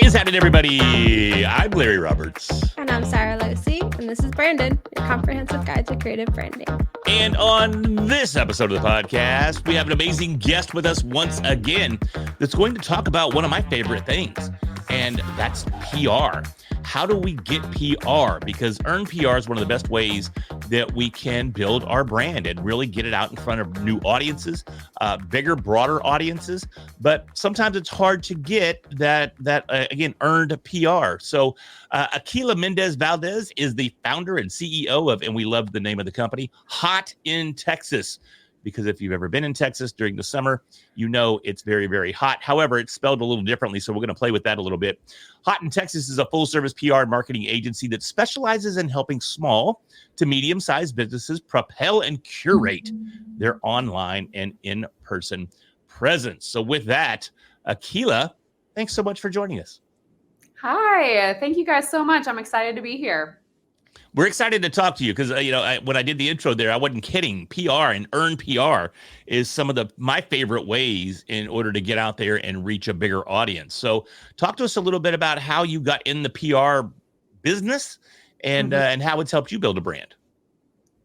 is happening, everybody? I'm Larry Roberts. And I'm Sarah Lucy, and this is Brandon, your comprehensive guide to creative branding. And on this episode of the podcast, we have an amazing guest with us once again that's going to talk about one of my favorite things, and that's PR. How do we get PR? Because earned PR is one of the best ways that we can build our brand and really get it out in front of new audiences, bigger, broader audiences. But sometimes it's hard to get that again, earned PR. So Aquila Mendez Valdez is the founder and CEO of, and we love the name of the company, Haute in Texas. Because if you've ever been in Texas during the summer, you know it's very, very hot. However, it's spelled a little differently, so we're going to play with that a little bit. Haute in Texas is a full-service PR and marketing agency that specializes in helping small to medium-sized businesses propel and curate their online and in-person presence. So with that, Aquila, thanks so much for joining us. Hi, thank you guys so much. I'm excited to be here. We're excited to talk to you because, when I did the intro there, I wasn't kidding. PR and earned PR is some of my favorite ways in order to get out there and reach a bigger audience. So talk to us a little bit about how you got in the PR business and how it's helped you build a brand.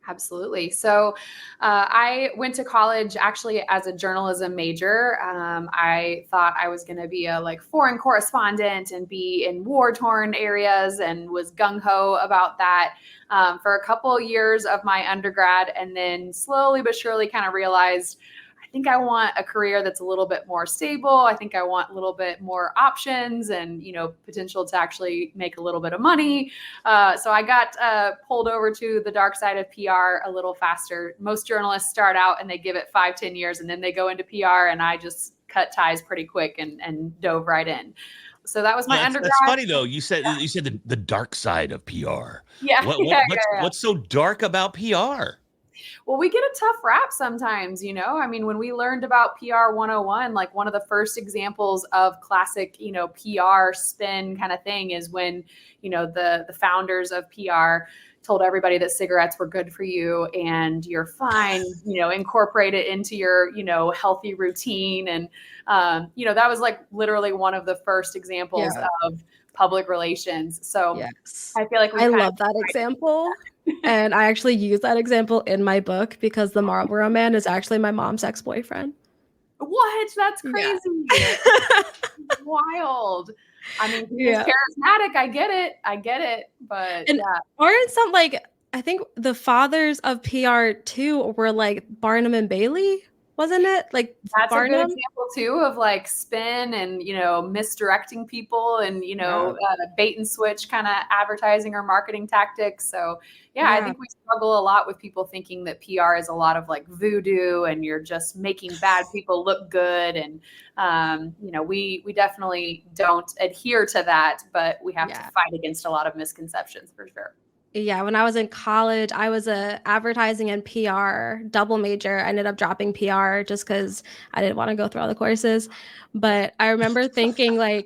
Absolutely. So I went to college actually as a journalism major. I thought I was going to be a foreign correspondent and be in war-torn areas and was gung-ho about that for a couple of years of my undergrad. And then slowly but surely kind of realized, I think I want a career that's a little bit more stable. I think I want a little bit more options and, potential to actually make a little bit of money. So I got pulled over to the dark side of PR a little faster. Most journalists start out and they give it 5-10 years and then they go into PR, and I just cut ties pretty quick and dove right in. So that was my undergrad. That's funny though. You said the dark side of PR. Yeah. What's so dark about PR? Well, we get a tough rap sometimes, when we learned about PR 101, one of the first examples of classic, PR spin kind of thing is when, the founders of PR told everybody that cigarettes were good for you and you're fine, incorporate it into your, healthy routine. And, that was literally one of the first examples of public relations. So yes. I feel like I love that example. And I actually use that example in my book because the Marlboro Man is actually my mom's ex-boyfriend. What? That's crazy. Yeah. Wild. I mean, he's charismatic. I get it. But aren't some I think the fathers of PR too were Barnum and Bailey? Wasn't it? That's Barnum? A good example too of spin and, misdirecting people and, bait and switch kind of advertising or marketing tactics. So I think we struggle a lot with people thinking that PR is a lot of voodoo and you're just making bad people look good. And, we definitely don't adhere to that, but we have to fight against a lot of misconceptions for sure. Yeah, when I was in college, I was a advertising and PR double major. I ended up dropping PR just because I didn't want to go through all the courses. But I remember thinking I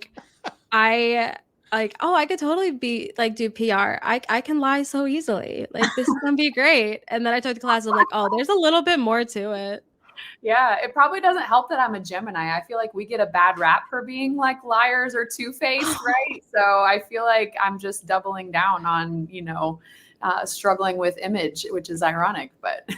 could totally do PR. I can lie so easily. This is gonna be great. And then I took the class and I'm oh, there's a little bit more to it. Yeah, it probably doesn't help that I'm a Gemini. I feel like we get a bad rap for being liars or two-faced, right? So I feel like I'm just doubling down on, struggling with image, which is ironic, but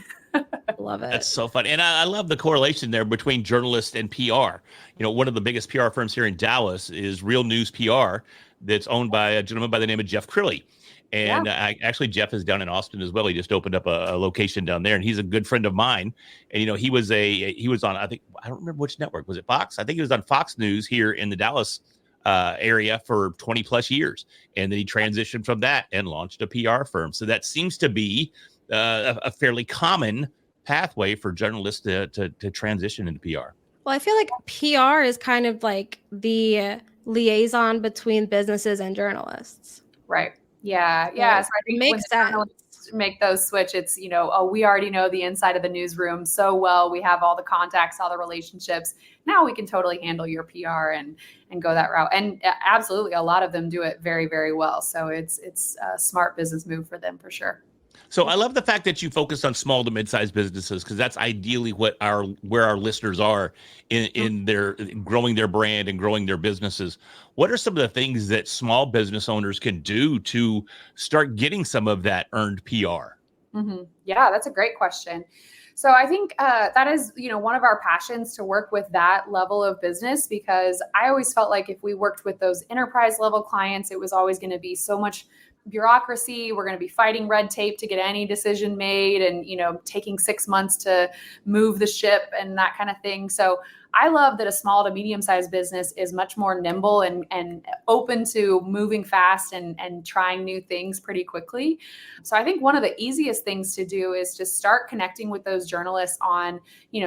love it. That's so fun. And I love the correlation there between journalist and PR. One of the biggest PR firms here in Dallas is Real News PR that's owned by a gentleman by the name of Jeff Crilly. And actually, Jeff is down in Austin as well. He just opened up a location down there, and he's a good friend of mine. And he was on, I don't remember which network. Was it Fox? I think he was on Fox News here in the Dallas area for 20 plus years, and then he transitioned from that and launched a PR firm. So that seems to be a fairly common pathway for journalists to transition into PR. Well, I feel like PR is kind of the liaison between businesses and journalists. Right. Yeah. So I think makes sense. Make those switch. It's, we already know the inside of the newsroom so well. We have all the contacts, all the relationships. Now we can totally handle your PR and go that route. And absolutely, a lot of them do it very, very well. So it's a smart business move for them for sure. So I love the fact that you focus on small to mid-sized businesses, because that's ideally where our listeners are in their growing their brand and growing their businesses. What are some of the things that small business owners can do to start getting some of that earned PR? Yeah, that's a great question. So I think that is, one of our passions, to work with that level of business, because I always felt like if we worked with those enterprise level clients, it was always going to be so much bureaucracy. We're going to be fighting red tape to get any decision made, and, taking 6 months to move the ship and that kind of thing. So I love that a small to medium sized business is much more nimble and open to moving fast and trying new things pretty quickly. So I think one of the easiest things to do is to start connecting with those journalists on,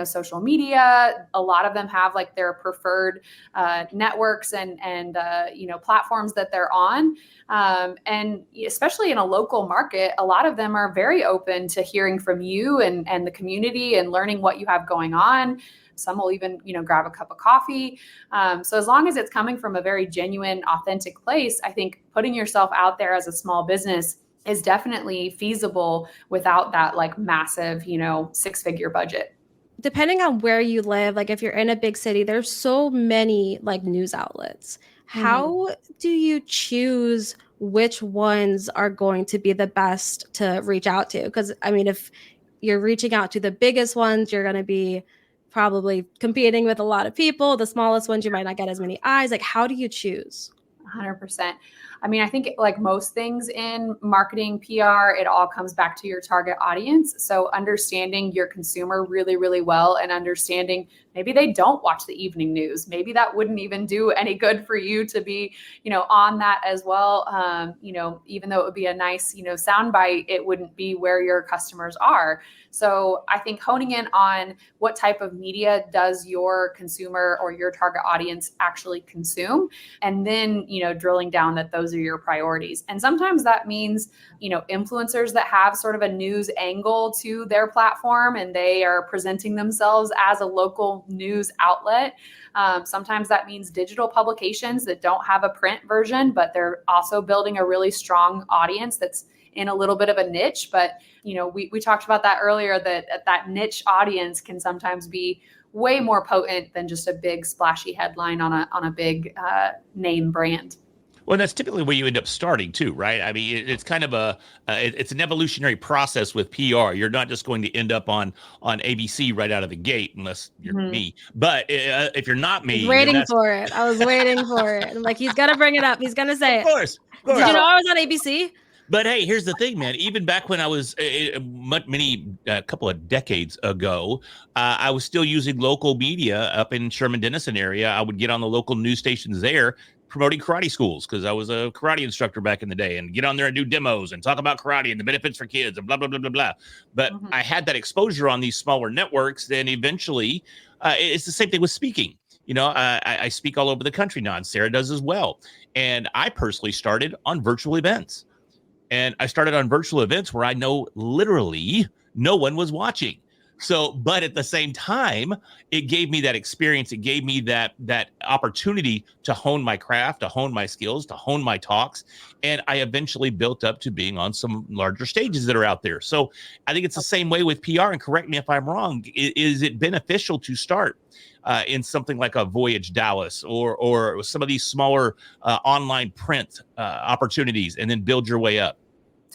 social media. A lot of them have like their preferred networks and platforms that they're on. And especially in a local market, a lot of them are very open to hearing from you and the community and learning what you have going on. Some will even, grab a cup of coffee. So as long as it's coming from a very genuine, authentic place, I think putting yourself out there as a small business is definitely feasible without that like massive, 6-figure budget. Depending on where you live, like if you're in a big city, there's so many like news outlets. How do you choose which ones are going to be the best to reach out to? Because I mean, if you're reaching out to the biggest ones, you're going to be probably competing with a lot of people. The smallest ones, you might not get as many eyes. Like, how do you choose? 100%. I mean, I think like most things in marketing, PR, it all comes back to your target audience. So understanding your consumer really, really well, and understanding maybe they don't watch the evening news. Maybe that wouldn't even do any good for you to be, on that as well. Even though it would be a nice, soundbite, it wouldn't be where your customers are. So I think honing in on what type of media does your consumer or your target audience actually consume, and then, drilling down that those are your priorities. And sometimes that means, influencers that have sort of a news angle to their platform and they are presenting themselves as a local news outlet. Sometimes that means digital publications that don't have a print version, but they're also building a really strong audience that's in a little bit of a niche. But, we talked about that earlier, that niche audience can sometimes be way more potent than just a big splashy headline on a big name brand. Well, that's typically where you end up starting too, right? I mean, it's kind of it's an evolutionary process with PR. You're not just going to end up on ABC right out of the gate, unless you're me. But if you're not me, Waiting for it. I was waiting for it. I'm like, he's gonna bring it up. He's gonna say of course. Did you know I was on ABC? But hey, here's the thing, man. Even back when I was a couple of decades ago, I was still using local media up in Sherman Denison area. I would get on the local news stations there promoting karate schools, because I was a karate instructor back in the day, and get on there and do demos and talk about karate and the benefits for kids and blah, blah, blah, blah, blah. But I had that exposure on these smaller networks. Then eventually it's the same thing with speaking. I speak all over the country now, and Sarah does as well. And I personally started on virtual events. And I started on virtual events where I know literally no one was watching. So, but at the same time, it gave me that experience. It gave me that opportunity to hone my craft, to hone my skills, to hone my talks. And I eventually built up to being on some larger stages that are out there. So I think it's the same way with PR. And correct me if I'm wrong. Is it beneficial to start in something like a Voyage Dallas or some of these smaller online print opportunities, and then build your way up?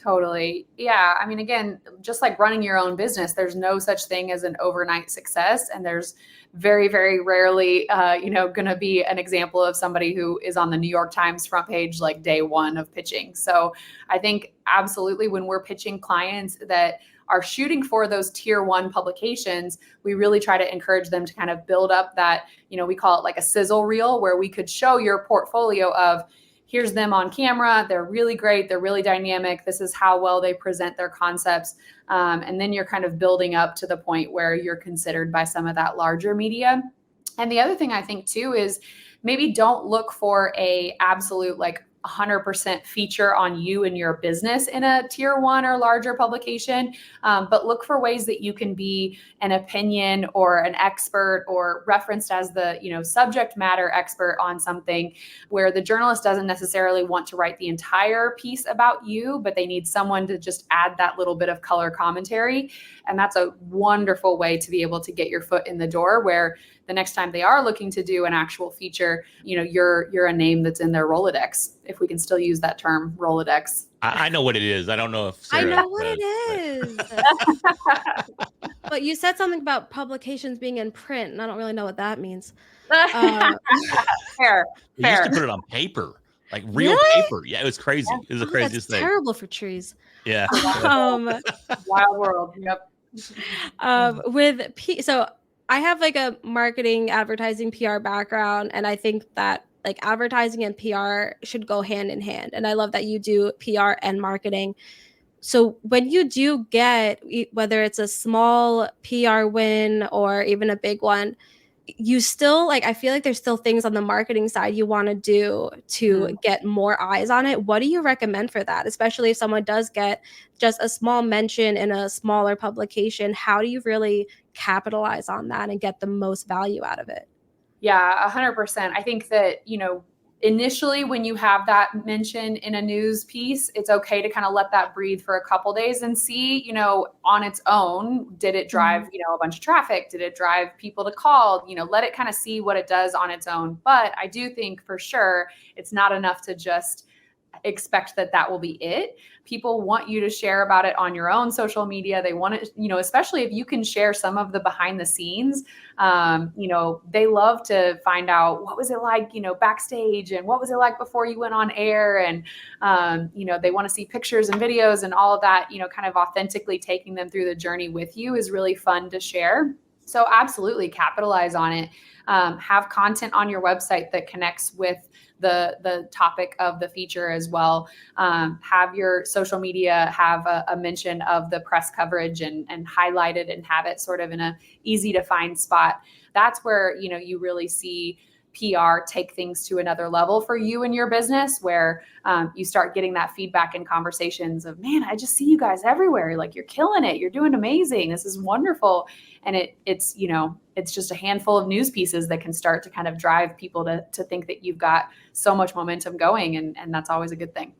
Totally. Yeah. I mean, again, just like running your own business, there's no such thing as an overnight success. And there's very, very rarely, going to be an example of somebody who is on the New York Times front page like day one of pitching. So I think absolutely when we're pitching clients that are shooting for those tier one publications, we really try to encourage them to kind of build up that, we call it like a sizzle reel, where we could show your portfolio of, here's them on camera. They're really great. They're really dynamic. This is how well they present their concepts. And then you're kind of building up to the point where you're considered by some of that larger media. And the other thing I think too is maybe don't look for a absolute like 100% feature on you and your business in a tier 1 or larger publication, but look for ways that you can be an opinion or an expert or referenced as the subject matter expert on something, where the journalist doesn't necessarily want to write the entire piece about you, but they need someone to just add that little bit of color commentary. And that's a wonderful way to be able to get your foot in the door, where the next time they are looking to do an actual feature, you're a name that's in their Rolodex, if we can still use that term, Rolodex. I know what it is. I don't know if I Sarah know what does, it is. But you said something about publications being in print, and I don't really know what that means. Fair. We used to put it on paper, like real Really? paper. Yeah, it was crazy. Yeah. It was the Oh, craziest that's thing. terrible for trees. Yeah. Wild world. Yep. So I have like a marketing, advertising, PR background, and I think that like advertising and PR should go hand in hand. And I love that you do PR and marketing. So when you do get, whether it's a small PR win or even a big one, you still like, I feel like there's still things on the marketing side you want to do to get more eyes on it. What do you recommend for that? Especially if someone does get just a small mention in a smaller publication, how do you really capitalize on that and get the most value out of it? Yeah, 100%. I think that, initially when you have that mention in a news piece, it's okay to kind of let that breathe for a couple days and see, on its own, did it drive, a bunch of traffic? Did it drive people to call? Let it kind of see what it does on its own. But I do think for sure it's not enough to just expect that will be it. People want you to share about it on your own social media. They want it, especially if you can share some of the behind the scenes. They love to find out what was it like, backstage, and what was it like before you went on air. And, they want to see pictures and videos and all of that, kind of authentically taking them through the journey with you is really fun to share. So absolutely capitalize on it. Have content on your website that connects with the topic of the feature as well. Have your social media have a mention of the press coverage and highlight it and have it sort of in a easy to find spot. That's where, you really see PR take things to another level for you and your business, where you start getting that feedback and conversations of, man, I just see you guys everywhere. Like, you're killing it. You're doing amazing. This is wonderful. And it's just a handful of news pieces that can start to kind of drive people to think that you've got so much momentum going. And that's always a good thing.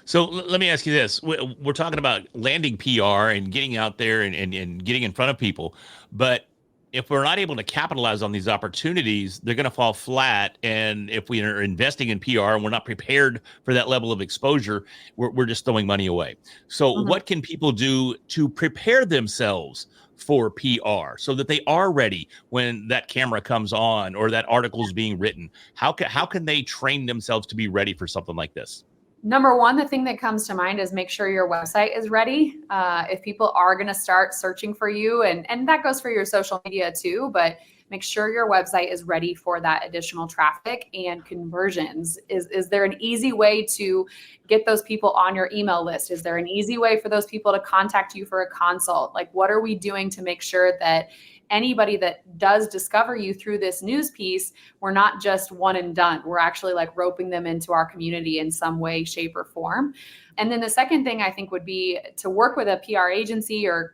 So let me ask you this. We're talking about landing PR and getting out there and getting in front of people. But if we're not able to capitalize on these opportunities, they're going to fall flat. And if we are investing in PR and we're not prepared for that level of exposure, we're just throwing money away. So what can people do to prepare themselves for PR so that they are ready when that camera comes on or that article is being written? How can they train themselves to be ready for something like this? Number one, the thing that comes to mind is make sure your website is ready. If people are going to start searching for you, and that goes for your social media too, but make sure your website is ready for that additional traffic and conversions. Is there an easy way to get those people on your email list? Is there an easy way for those people to contact you for a consult? Like, what are we doing to make sure that anybody that does discover you through this news piece, we're not just one and done. We're actually like roping them into our community in some way, shape, or form. And then the second thing I think would be to work with a PR agency or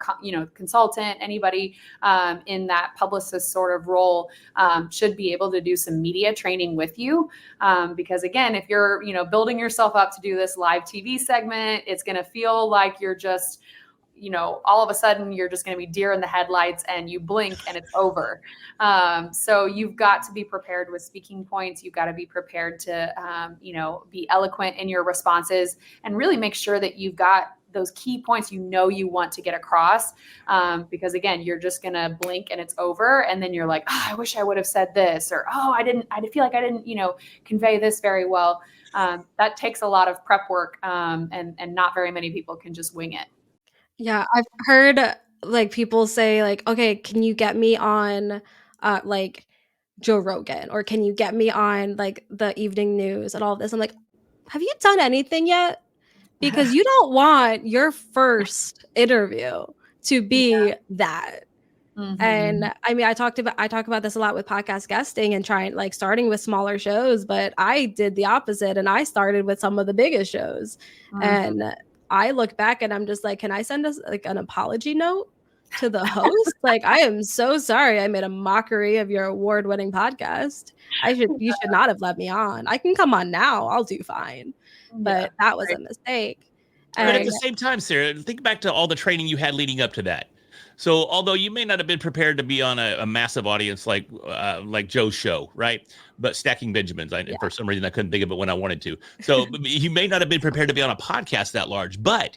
consultant, anybody in that publicist sort of role should be able to do some media training with you. Because again, if you're building yourself up to do this live TV segment, it's going to feel like you're just all of a sudden you're just going to be deer in the headlights and you blink and it's over. So you've got to be prepared with speaking points. You've got to be prepared to, be eloquent in your responses and really make sure that you've got those key points you want to get across. Because again, you're just going to blink and it's over. And then you're like, I wish I would have said this, or, I feel like I didn't, convey this very well. That takes a lot of prep work and not very many people can just wing it. Yeah, I've heard like people say like, okay, can you get me on like Joe Rogan, or can you get me on like the evening news and all of this? I'm like, have you done anything yet? Because you don't want your first interview to be that. Mm-hmm. And I mean, I talk about this a lot with podcast guesting and starting with smaller shows, but I did the opposite and I started with some of the biggest shows. Mm-hmm. And I look back and I'm just like, can I send us like an apology note to the host? Like, I am so sorry I made a mockery of your award-winning podcast. You should not have let me on. I can come on now. I'll do fine. But that was a mistake. But at the same time, Sarah, think back to all the training you had leading up to that. So although you may not have been prepared to be on a massive audience like Joe's show, right? But Stacking Benjamins, for some reason I couldn't think of it when I wanted to. So you may not have been prepared to be on a podcast that large, but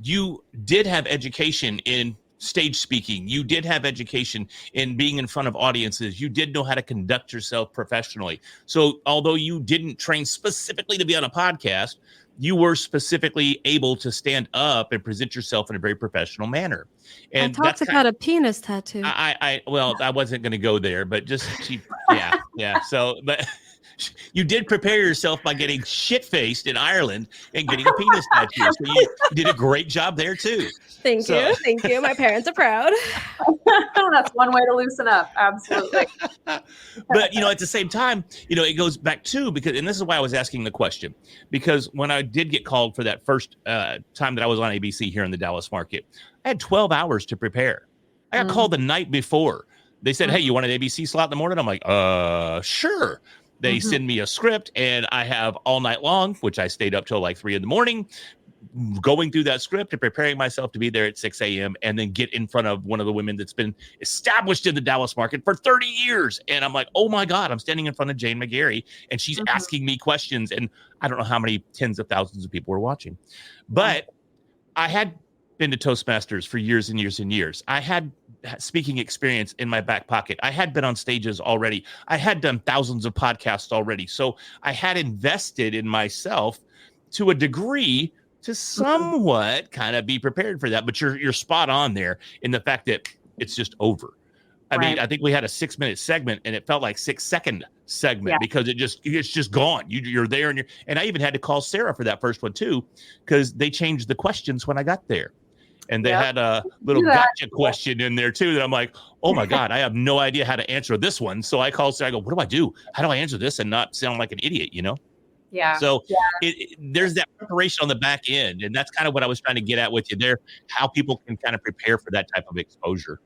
you did have education in stage speaking. You did have education in being in front of audiences. You did know how to conduct yourself professionally. So although you didn't train specifically to be on a podcast, you were specifically able to stand up and present yourself in a very professional manner. And I talked about a penis tattoo. I wasn't going to go there, but yeah. So, but you did prepare yourself by getting shit-faced in Ireland and getting a penis tattoo. So you did a great job there too. Thank you. My parents are proud. That's one way to loosen up. Absolutely. But, at the same time, it goes back to and this is why I was asking the question, because when I did get called for that first time that I was on ABC here in the Dallas market, I had 12 hours to prepare. I got called the night before. They said, hey, you want an ABC slot in the morning? I'm like, sure. They send me a script and I have all night long, which I stayed up till like 3 a.m, going through that script and preparing myself to be there at 6 a.m. and then get in front of one of the women that's been established in the Dallas market for 30 years. And I'm like, oh my God, I'm standing in front of Jane McGarry and she's asking me questions. And I don't know how many tens of thousands of people were watching, but I had been to Toastmasters for years and years and years. I had speaking experience in my back pocket. I had been on stages already. I had done thousands of podcasts already. So I had invested in myself to a degree to somewhat kind of be prepared for that. But you're spot on there in the fact that it's just over. I mean, I think we had a 6-minute segment and it felt like 6-second segment because it's just gone. You're there and I even had to call Sarah for that first one too, because they changed the questions when I got there. And they had a little gotcha question in there too that I'm like, oh my God, I have no idea how to answer this one. So I called Sarah, I go, what do I do? How do I answer this and not sound like an idiot, Yeah. So there's that preparation on the back end. And that's kind of what I was trying to get at with you there, how people can kind of prepare for that type of exposure.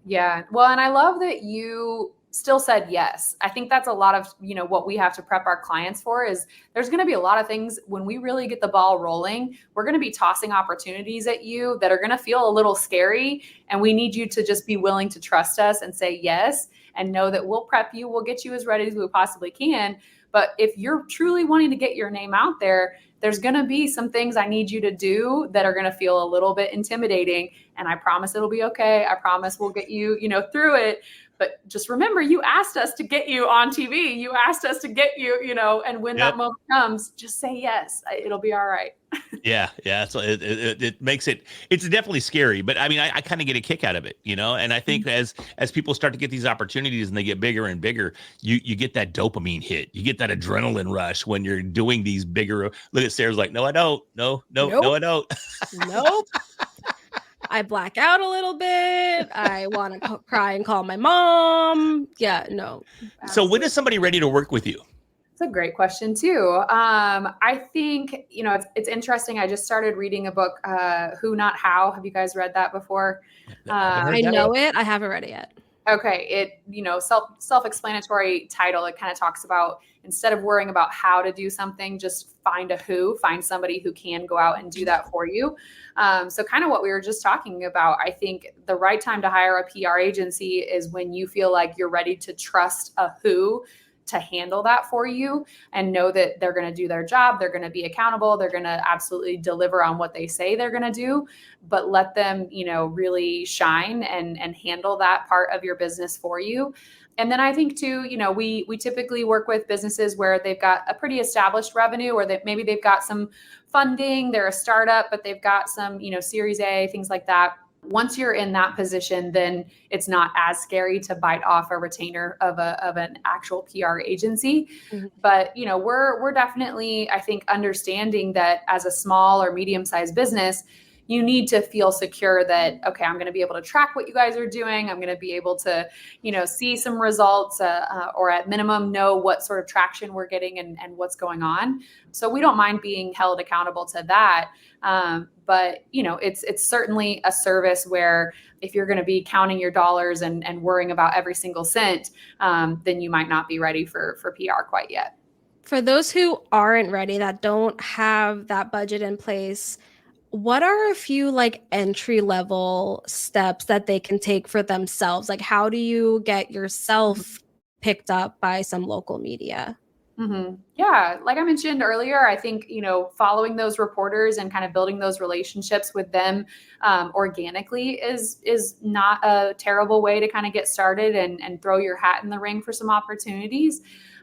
Yeah. Well, and I love that you still said yes. I think that's a lot of, what we have to prep our clients for is there's going to be a lot of things when we really get the ball rolling, we're going to be tossing opportunities at you that are going to feel a little scary. And we need you to just be willing to trust us and say yes, and know that we'll prep you. We'll get you as ready as we possibly can. But if you're truly wanting to get your name out there, there's going to be some things I need you to do that are going to feel a little bit intimidating. And I promise it'll be okay. I promise we'll get you, through it. But just remember, you asked us to get you on TV. You asked us to get you, and when that moment comes, just say yes. It'll be all right. Yeah. So it makes it's definitely scary, but I mean, I kind of get a kick out of it, and I think as people start to get these opportunities and they get bigger and bigger, you get that dopamine hit. You get that adrenaline rush when you're doing these bigger. Look at Sarah's like, no, I don't. No, I don't. Nope. I black out a little bit. I want to cry and call my mom. Yeah, no. Absolutely. So when is somebody ready to work with you? It's a great question too. I think, it's interesting. I just started reading a book, Who Not How. Have you guys read that before? I know it. I haven't read it yet. Okay. Self-explanatory title. It kind of talks about, instead of worrying about how to do something, just find somebody who can go out and do that for you. So kind of what we were just talking about, I think the right time to hire a PR agency is when you feel like you're ready to trust a who to handle that for you and know that they're going to do their job. They're going to be accountable. They're going to absolutely deliver on what they say they're going to do, but let them, really shine and handle that part of your business for you. And then I think too, we typically work with businesses where they've got a pretty established revenue, or that maybe they've got some funding, they're a startup, but they've got some, Series A, things like that. Once you're in that position, then it's not as scary to bite off a retainer of an actual PR agency. Mm-hmm. But, we're definitely, I think, understanding that as a small or medium-sized business, you need to feel secure that, okay, I'm going to be able to track what you guys are doing. I'm going to be able to, see some results or at minimum know what sort of traction we're getting and what's going on. So we don't mind being held accountable to that. But it's certainly a service where if you're going to be counting your dollars and worrying about every single cent, then you might not be ready for PR quite yet. For those who aren't ready, that don't have that budget in place, what are a few like entry level steps that they can take for themselves? Like, how do you get yourself picked up by some local media? Mm-hmm. Yeah. Like I mentioned earlier, I think, following those reporters and kind of building those relationships with them organically is not a terrible way to kind of get started and throw your hat in the ring for some opportunities.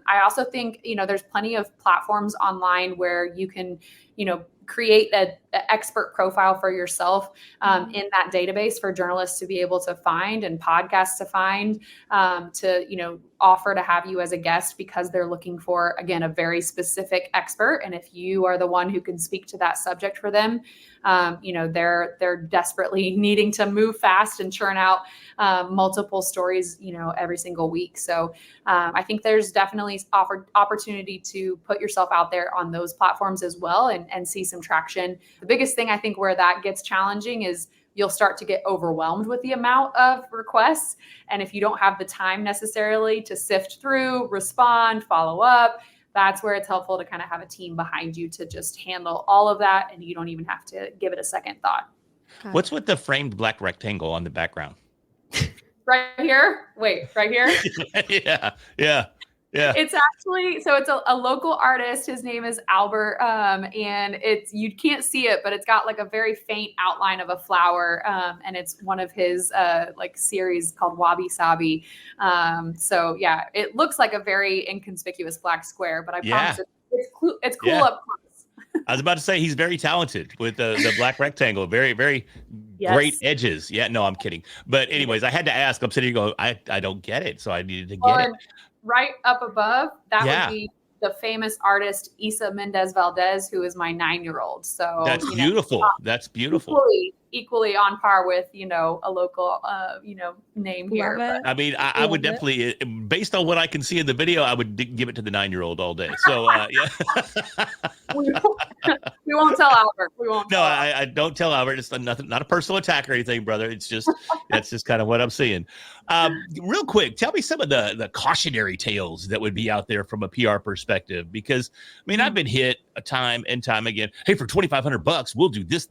I also think, there's plenty of platforms online where you can, create an expert profile for yourself in that database for journalists to be able to find and podcasts to find, to, offer to have you as a guest because they're looking for, again, a very specific expert. And if you are the one who can speak to that subject for them, they're desperately needing to move fast and churn out multiple stories, every single week. So I think there's definitely opportunity to put yourself out there on those platforms as well and see some traction. The biggest thing I think where that gets challenging is you'll start to get overwhelmed with the amount of requests. And if you don't have the time necessarily to sift through, respond, follow up, that's where it's helpful to kind of have a team behind you to just handle all of that. And you don't even have to give it a second thought. What's with the framed black rectangle on the background? Right here? Wait, right here? Yeah. It's actually, so it's a local artist. His name is Albert. And you can't see it, but it's got like a very faint outline of a flower. And it's one of his series called Wabi Sabi. So yeah, it looks like a very inconspicuous black square, but I promise it's cool up close. I was about to say he's very talented with the black rectangle. Very, very great edges. Yeah, no, I'm kidding. But anyways, I had to ask. I'm sitting here going, I don't get it. So I needed to get it. Right up above, that would be the famous artist Aquila Mendez Valdez, who is my 9-year-old. So that's beautiful. That's beautiful. Equally on par with, a local, name here. But. I mean, I would definitely, based on what I can see in the video, I would give it to the 9-year-old all day. So, yeah. We won't tell Albert. I don't tell Albert. It's not a personal attack or anything, brother. It's just, that's just kind of what I'm seeing. Real quick, tell me some of the cautionary tales that would be out there from a PR perspective, because I mean, I've been hit a time and time again. Hey, for $2,500, we'll do this,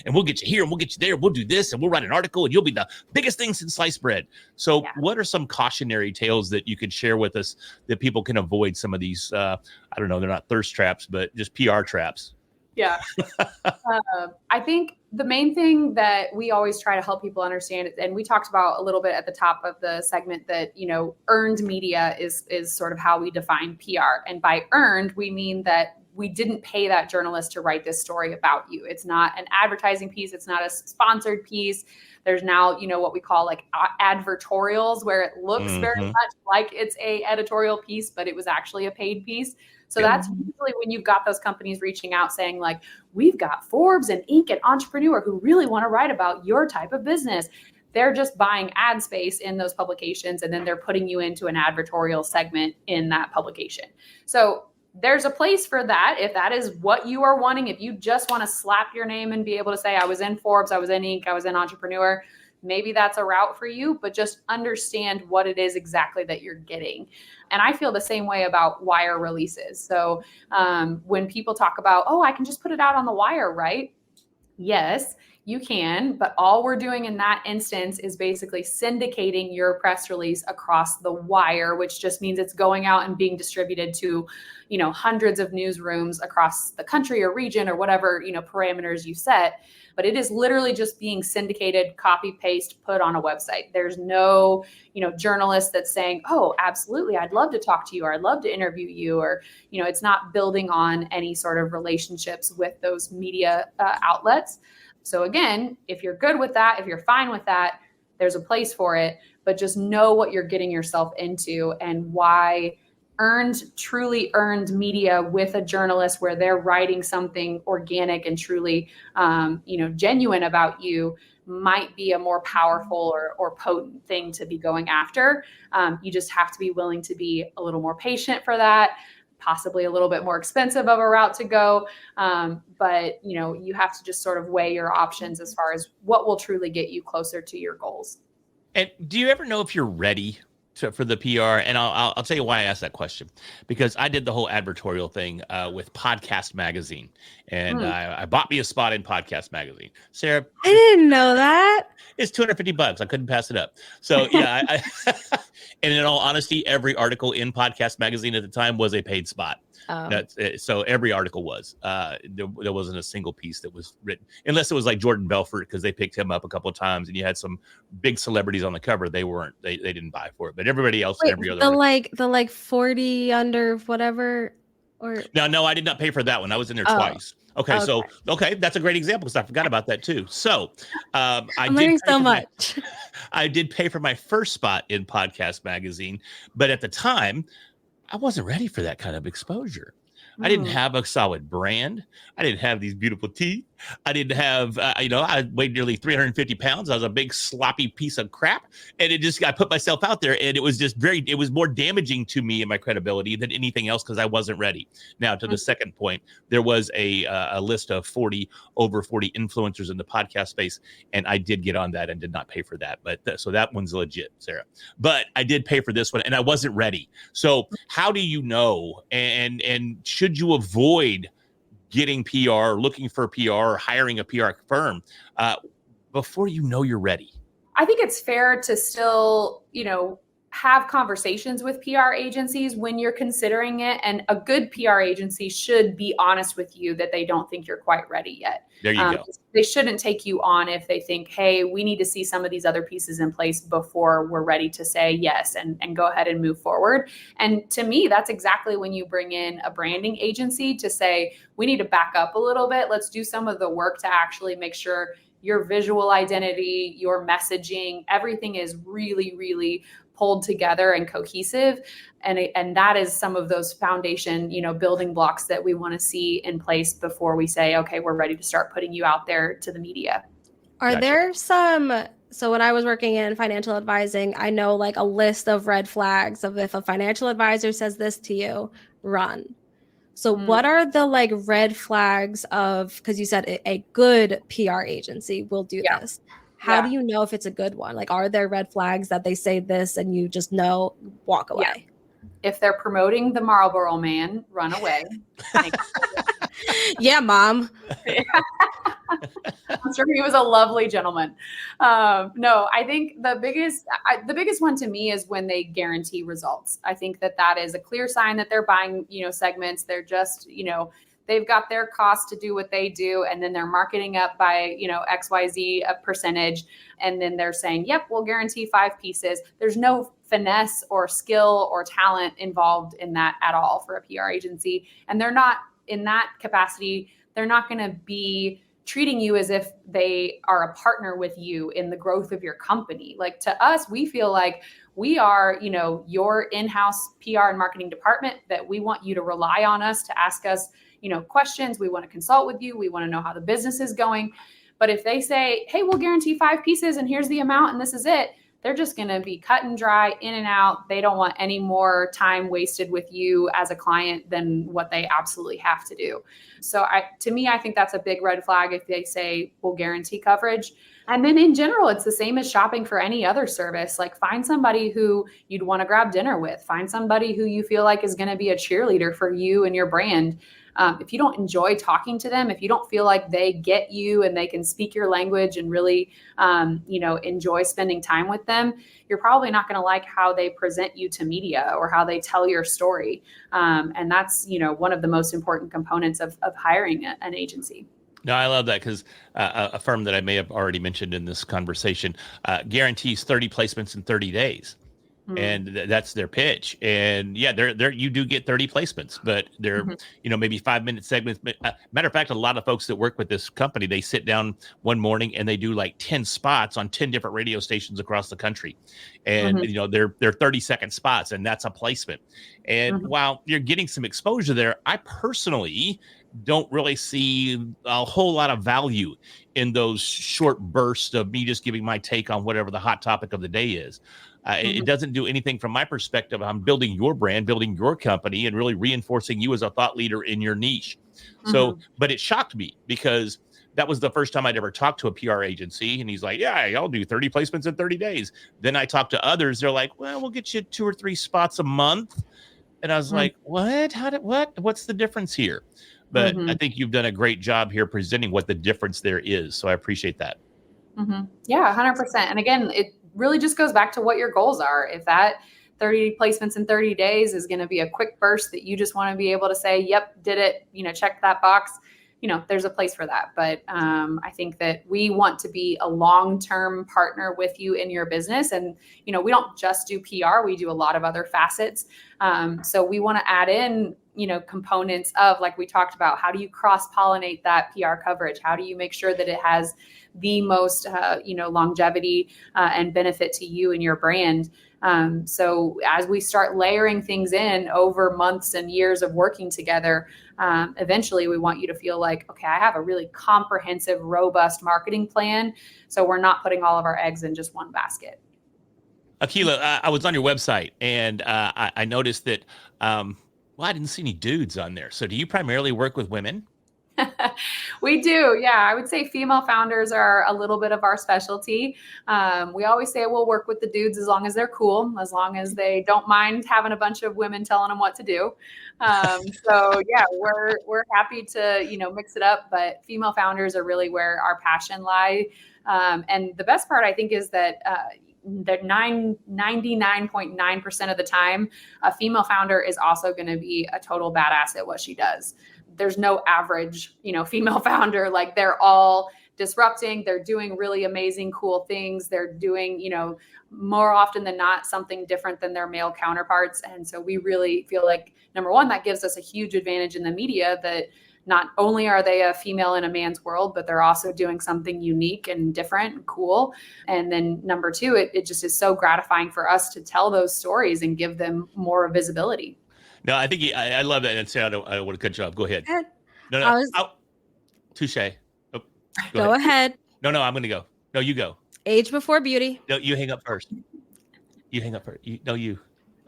and we'll get you here and we'll get you there. We'll do this and we'll write an article and you'll be the biggest thing since sliced bread. So what are some cautionary tales that you could share with us that people can avoid some of these, I don't know, they're not thirst traps, but just PR traps? Yeah. I think the main thing that we always try to help people understand, and we talked about a little bit at the top of the segment, that, earned media is sort of how we define PR. And by earned, we mean that we didn't pay that journalist to write this story about you. It's not an advertising piece. It's not a sponsored piece. There's now, what we call like advertorials, where it looks very much like it's a editorial piece, but it was actually a paid piece. So that's usually when you've got those companies reaching out saying like, we've got Forbes and Inc. and Entrepreneur who really want to write about your type of business. They're just buying ad space in those publications, and then they're putting you into an advertorial segment in that publication. So there's a place for that if that is what you are wanting. If you just want to slap your name and be able to say, I was in Forbes, I was in Inc., I was in Entrepreneur, maybe that's a route for you, but just understand what it is exactly that you're getting. And I feel the same way about wire releases. So when people talk about, I can just put it out on the wire, right? Yes, you can, but all we're doing in that instance is basically syndicating your press release across the wire, which just means it's going out and being distributed to, hundreds of newsrooms across the country or region or whatever, parameters you set. But it is literally just being syndicated, copy, paste, put on a website. There's no, journalist that's saying, oh, absolutely, I'd love to talk to you, or I'd love to interview you, or, it's not building on any sort of relationships with those media outlets. So again, if you're good with that, if you're fine with that, there's a place for it, but just know what you're getting yourself into and why truly earned media with a journalist where they're writing something organic and truly, genuine about you might be a more powerful or potent thing to be going after. You just have to be willing to be a little more patient for that, possibly a little bit more expensive of a route to go. But you have to just sort of weigh your options as far as what will truly get you closer to your goals. And do you ever know if you're ready for the PR? And I'll tell you why I asked that question, because I did the whole advertorial thing with Podcast Magazine, and I bought me a spot in Podcast Magazine. Sarah, I didn't know that. It's $250. I couldn't pass it up. So yeah, and in all honesty, every article in Podcast Magazine at the time was a paid spot. So every article was. There wasn't a single piece that was written, unless it was like Jordan Belfort, because they picked him up a couple of times, and you had some big celebrities on the cover. They didn't buy for it, but everybody else, every other. The 40 under whatever. Or no, I did not pay for that one. I was in there twice. Okay, so that's a great example, because I forgot about that too. So I'm learning so much. I did pay for my first spot in Podcast Magazine, but at the time, I wasn't ready for that kind of exposure. I didn't have a solid brand. I didn't have these beautiful teeth. I didn't have, I weighed nearly 350 pounds. I was a big sloppy piece of crap. And I put myself out there, and it was just it was more damaging to me and my credibility than anything else, because I wasn't ready. Now, to the second point, there was a list of over 40 influencers in the podcast space. And I did get on that and did not pay for that. But so that one's legit, Sarah. But I did pay for this one, and I wasn't ready. So how do you know? And should you avoid getting PR, looking for PR, or hiring a PR firm before you know you're ready? I think it's fair to still, have conversations with PR agencies when you're considering it. And a good PR agency should be honest with you that they don't think you're quite ready yet. There you go. They shouldn't take you on if they think, hey, we need to see some of these other pieces in place before we're ready to say yes and go ahead and move forward. And to me, that's exactly when you bring in a branding agency to say, we need to back up a little bit. Let's do some of the work to actually make sure your visual identity, your messaging, everything is really, really pulled together and cohesive. And that is some of those foundation, building blocks that we want to see in place before we say, okay, we're ready to start putting you out there to the media. Are there so when I was working in financial advising, I know like a list of red flags of if a financial advisor says this to you, run. So what are the like red flags of, because you said a good PR agency will do this. How do you know if it's a good one? Like, are there red flags that they say this and you just know, walk away? Yeah. If they're promoting the Marlboro Man, run away. Yeah, Mom. I'm sure he was a lovely gentleman. No, I think the biggest one to me is when they guarantee results. I think that is a clear sign that they're buying, segments. They're just, they've got their cost to do what they do, and then they're marketing up by, XYZ a percentage. And then they're saying, yep, we'll guarantee 5 pieces. There's no finesse or skill or talent involved in that at all for a PR agency. And they're not in that capacity. They're not going to be treating you as if they are a partner with you in the growth of your company. Like, to us, we feel like we are, your in-house PR and marketing department, that we want you to rely on us to ask us, questions. We want to consult with you. We want to know how the business is going. But if they say, hey, we'll guarantee 5 pieces and here's the amount and this is it, they're just going to be cut and dry, in and out. They don't want any more time wasted with you as a client than what they absolutely have to do. So to me, I think that's a big red flag if they say we'll guarantee coverage. And then in general, it's the same as shopping for any other service. Like, find somebody who you'd want to grab dinner with. Find somebody who you feel like is going to be a cheerleader for you and your brand. If you don't enjoy talking to them, if you don't feel like they get you and they can speak your language and really, enjoy spending time with them, you're probably not going to like how they present you to media or how they tell your story. And that's, one of the most important components of hiring an agency. No, I love that, because a firm that I may have already mentioned in this conversation guarantees 30 placements in 30 days. And that's their pitch. And yeah, you do get 30 placements, but they're, maybe 5-minute segments. Matter of fact, a lot of folks that work with this company, they sit down one morning and they do like 10 spots on 10 different radio stations across the country. And, they're 30-second spots, and that's a placement. And while you're getting some exposure there, I personally don't really see a whole lot of value in those short bursts of me just giving my take on whatever the hot topic of the day is. It doesn't do anything from my perspective. I'm building your brand, building your company, and really reinforcing you as a thought leader in your niche. So, but it shocked me because that was the first time I'd ever talked to a PR agency. And he's like, yeah, I'll do 30 placements in 30 days. Then I talked to others. They're like, well, we'll get you 2 or 3 spots a month. And I was like, what? What's the difference here? But I think you've done a great job here presenting what the difference there is. So I appreciate that. Yeah, 100%. And again, it really just goes back to what your goals are. If that 30 placements in 30 days is going to be a quick burst that you just want to be able to say, yep, did it, check that box, there's a place for that. But I think that we want to be a long-term partner with you in your business. And, we don't just do PR, we do a lot of other facets. So we want to add in, components of, like we talked about, how do you cross-pollinate that PR coverage? How do you make sure that it has the most, longevity and benefit to you and your brand? So as we start layering things in over months and years of working together, eventually we want you to feel like, okay, I have a really comprehensive, robust marketing plan. So we're not putting all of our eggs in just one basket. Aquila, I was on your website and I noticed that, I didn't see any dudes on there. So do you primarily work with women? We do. Yeah. I would say female founders are a little bit of our specialty. We always say we'll work with the dudes as long as they're cool, as long as they don't mind having a bunch of women telling them what to do. So yeah, we're happy to, mix it up, but female founders are really where our passion lies. And the best part, I think, is that, that 99.9% of the time, a female founder is also going to be a total badass at what she does. There's no average, female founder. Like, they're all disrupting. They're doing really amazing, cool things. They're doing, more often than not, something different than their male counterparts. And so we really feel like, number one, that gives us a huge advantage in the media, that not only are they a female in a man's world, but they're also doing something unique and different and cool. And then number two, it just is so gratifying for us to tell those stories and give them more visibility. No, I think I love that. And say I don't want to cut you off. Go ahead. No. Touche. Oh, go ahead. No, I'm going to go. No, you go. Age before beauty. No, you hang up first. You.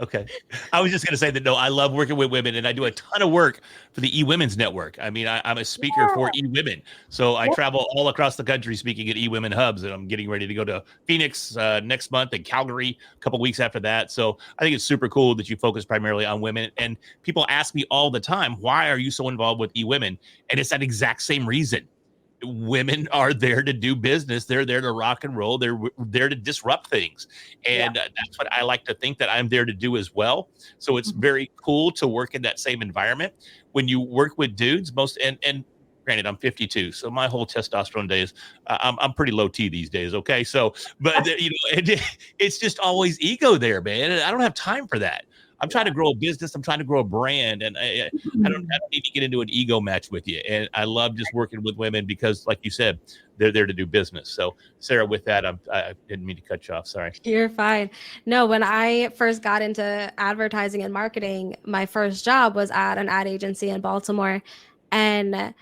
Okay. I was just going to say that, no, I love working with women, and I do a ton of work for the eWomen's Network. I mean, I'm a speaker for eWomen. So I travel all across the country speaking at eWomen hubs, and I'm getting ready to go to Phoenix next month and Calgary a couple weeks after that. So I think it's super cool that you focus primarily on women. And people ask me all the time, why are you so involved with eWomen? And it's that exact same reason. Women are there to do business. They're there to rock and roll. They're there to disrupt things. And that's what I like to think that I'm there to do as well. So it's very cool to work in that same environment. When you work with dudes, and granted, I'm 52, so my whole testosterone days, I'm pretty low T these days. Okay. So, but it's just always ego there, man. And I don't have time for that. I'm trying to grow a business. I'm trying to grow a brand, and I don't need to get into an ego match with you. And I love just working with women because, like you said, they're there to do business. So, Sarah, with that, I didn't mean to cut you off. Sorry. You're fine. No, when I first got into advertising and marketing, my first job was at an ad agency in Baltimore, and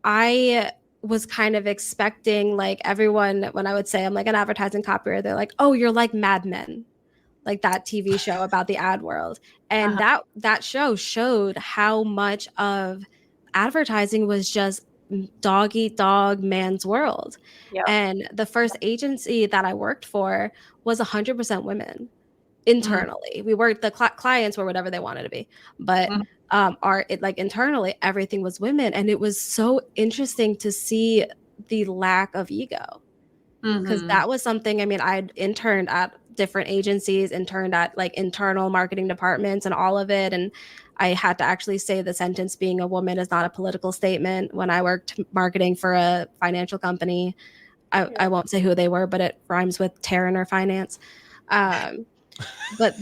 I was kind of expecting, like, everyone, when I would say I'm like an advertising copywriter, they're like, "Oh, you're like Mad Men." Like that TV show about the ad world. And that show showed how much of advertising was just dog eat dog, man's world. Yep. And the first agency that I worked for was 100% women internally. We worked, the clients were whatever they wanted to be, but internally everything was women. And it was so interesting to see the lack of ego, because that was something, I mean, I'd interned at different agencies, interned at like internal marketing departments and all of it. And I had to actually say the sentence, being a woman is not a political statement, when I worked marketing for a financial company. I won't say who they were, but it rhymes with Terran or finance. But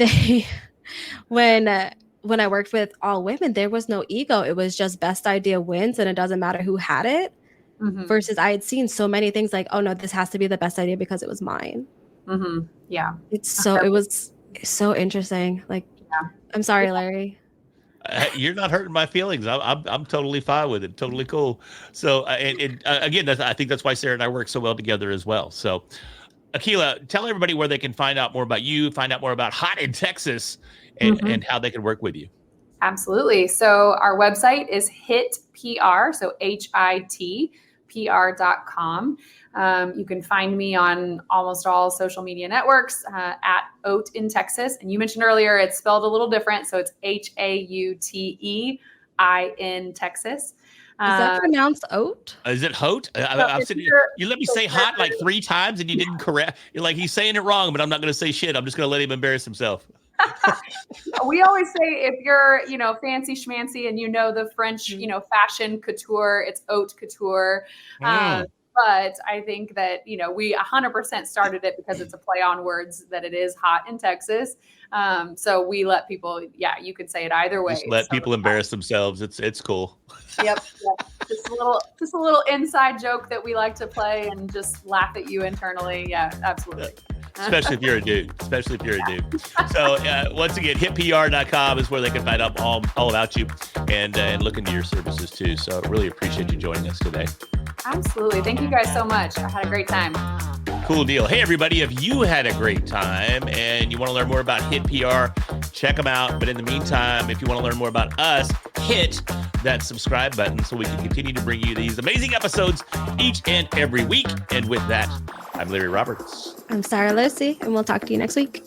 when I worked with all women, there was no ego. It was just best idea wins, and it doesn't matter who had it. Mm-hmm. Versus I had seen so many things like, oh no, this has to be the best idea because it was mine. Mm-hmm. Yeah. It was so interesting. Like, yeah. I'm sorry, Larry. You're not hurting my feelings. I'm totally fine with it. Totally cool. So, again, I think that's why Sarah and I work so well together as well. So, Aquila, tell everybody where they can find out more about you, find out more about Haute in Texas, and how they can work with you. Absolutely. So our website is HIT PR, so HIT PR.com. You can find me on almost all social media networks at Haute in Texas. And you mentioned earlier it's spelled a little different, so it's HAUTEI in Texas. Is that pronounced Haute? Is it Haute? I'm sitting here. You let me say hot like 3 times and you didn't correct. You're like, he's saying it wrong, but I'm not going to say shit. I'm just going to let him embarrass himself. We always say if you're, fancy schmancy and the French, fashion couture, it's haute couture. But I think that, we 100% started it because it's a play on words that it is hot in Texas. So we let people, you could say it either way. Just let people embarrass themselves. It's cool. Yep. Just a little inside joke that we like to play and just laugh at you internally. Yeah, absolutely. Especially if you're a dude. So once again, hitpr.com is where they can find out all about you and look into your services too. So really appreciate you joining us today. Absolutely. Thank you guys so much. I had a great time. Cool deal. Hey, everybody, if you had a great time and you want to learn more about Hit PR, check them out. But in the meantime, if you want to learn more about us, hit that subscribe button so we can continue to bring you these amazing episodes each and every week. And with that, I'm Larry Roberts. I'm Sarah Lucy, and we'll talk to you next week.